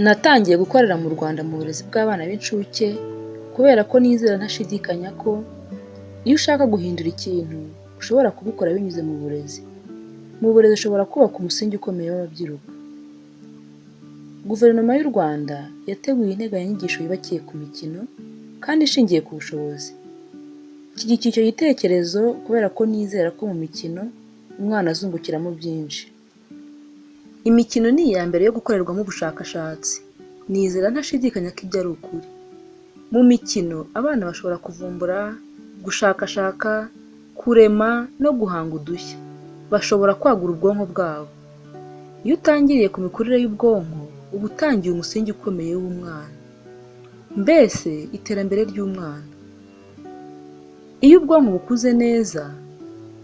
Natangiye gukorera mu Rwanda mu burezi bw'abana b'incuke kubera ko nizera ntashidikanya ko iyo ushaka guhindura ikintu ushobora kubikora binyuze mu burezi. Mu burezi ushobora kubaka umusingi ukomeye w'ababyiruka. Guverinoma y'u Rwanda yateguye integanyanyigisho yubakiye ku mikino kandi ishingiye ku bushobozi. Nshyigikiye icyo gitekerezo kubera ko nizera ko mu mikino umwana azungukiramo byinshi. Imikino ni iya mbere yo gukorerwamo ubushakashatsi. Nizera ntashidikanya ko ibyo ari ukuri. Mu mikino abana bashobora kuvumbura, gushakashaka, kurema no guhanga udushya. Bashobora kwagura ubwonko bwabo. Iyo utangiriye ku mikurire y'ubwonko, uba utangiye umusingi ukomeye w'umwana. Mbese iterambere ry'umwana. Iyo ubwonko bukuze neza,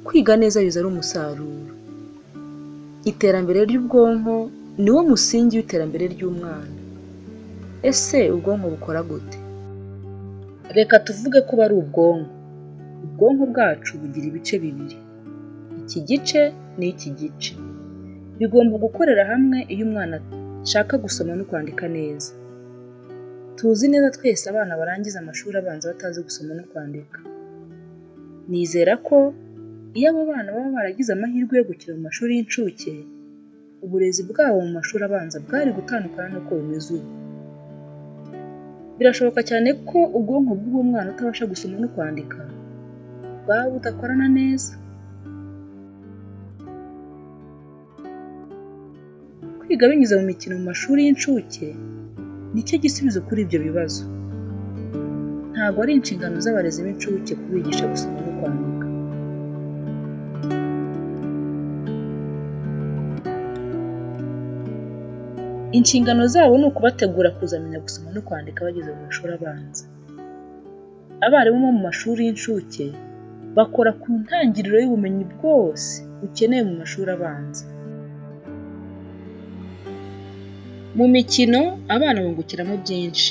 kwiga neza biza ari umusaruro. Iterambere ry'ubwonko ni wo musingi w'iterambere ry'umwana. Ese ubwonko bukora gute? Reka tuvuge ko ari ubwonko. Ubwonko bwacu bugira ibice bibiri. Iki gice n'iki gice. Bigomba gukorera hamwe iyo umwana ashaka gusoma no kwandika neza. Tuzi neza twese abana barangiza amashuri abanza batazi gusoma no kwandika. Nizera ko iyo abo bana baba baragize amahirwe yo gukina mu mashuri y'incuke, uburezi bwabo mu mashuri abanza bwari gutandukana n'uko bimeze ubu. Birashoboka cyane ko ubwonko bw'umwana utabasha gusoma no kwandika bwaba budakorana neza. Kwiga binyuze mu mikino mu mashuri y'incuke nicyo gisubizo kuri ibyo bibazo. Ntabwo ari inshingano z'abarezi b'incuke kubigisha gusoma no kwandika. Inshingano zabo ni ukubategura kuzamenya gusoma no kwandika bageze mu mashuri abanza. Abarimu bo mu mashuri y'incuke bakora ku ntangiriro y'ubumenyi bwose bukenewe mu mashuri abanza. Mu mikino abana bungukiramo byinshi.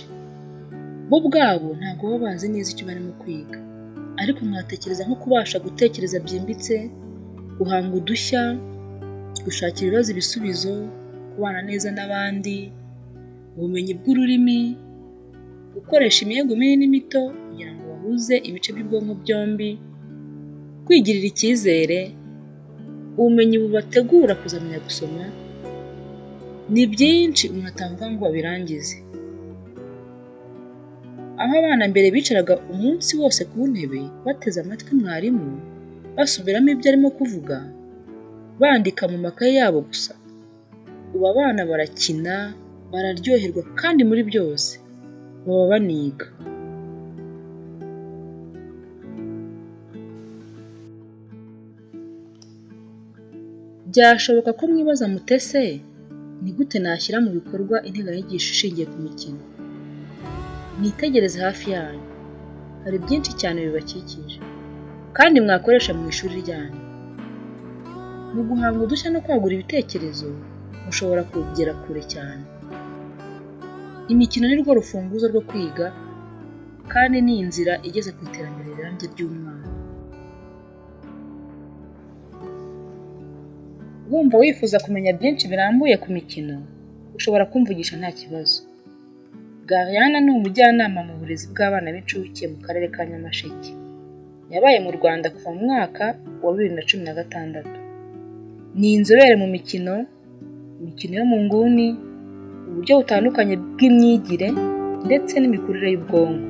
Bo ubwabo ntabwo baba bazi neza icyo barimo kwiga, ariko mwatekereza nko kubasha gutekereza byimbitse, guhanga udushya, gushakira ibibazo ibisubizo, kubana neza n'abandi, ubumenyi bw'ururimi, gukoresha imiyego minini n'imito kugira ngo bahuze ibice by'ubwonko byombi, kwigirira icyizere, ubumenyi bubategura kuzamenya gusoma. Ni byinshi umuntu atavuga ngo babirangize. Aho abana mbere bicaraga umunsi wose ku ntebe bateze amatwi mwarimu, basubiramo ibyo arimo kuvuga, bandika mu makaye yabo gusa. Ubu abana barakina, bararyoherwa kandi muri byose baba baniga. Byashoboka ko mwibaza mutese ni gute nashyira mu bikorwa integanyanyigisho ishingiye ku mikino? Mwitegereze hafi yanyu. Hari byinshi cyane bibakikije kandi mwakoresha mu ishuri ryanyu. Mu guhanga udushya no kwagura ibitekerezo mushobora kugera kure cyane. Imikino ni rwo rufunguzo rwo kwiga kandi ni inzira igeze ku iterambere rirambye ry'umwana. Wumva wifuza kumenya byinshi birambuye ku mikino, ushobora kumvugisha nta kibazo. Gariana ni umujyanama mu burezi bw'abana b'incuke mu karere ka Nyamasheke. Yabaye mu Rwanda kuva mu mwaka wa 2016. Ni inzobere mu mikino, imikino yo mu nguni, uburyo butandukanye bw'imyigire ndetse n'imikurire y'ubwonko.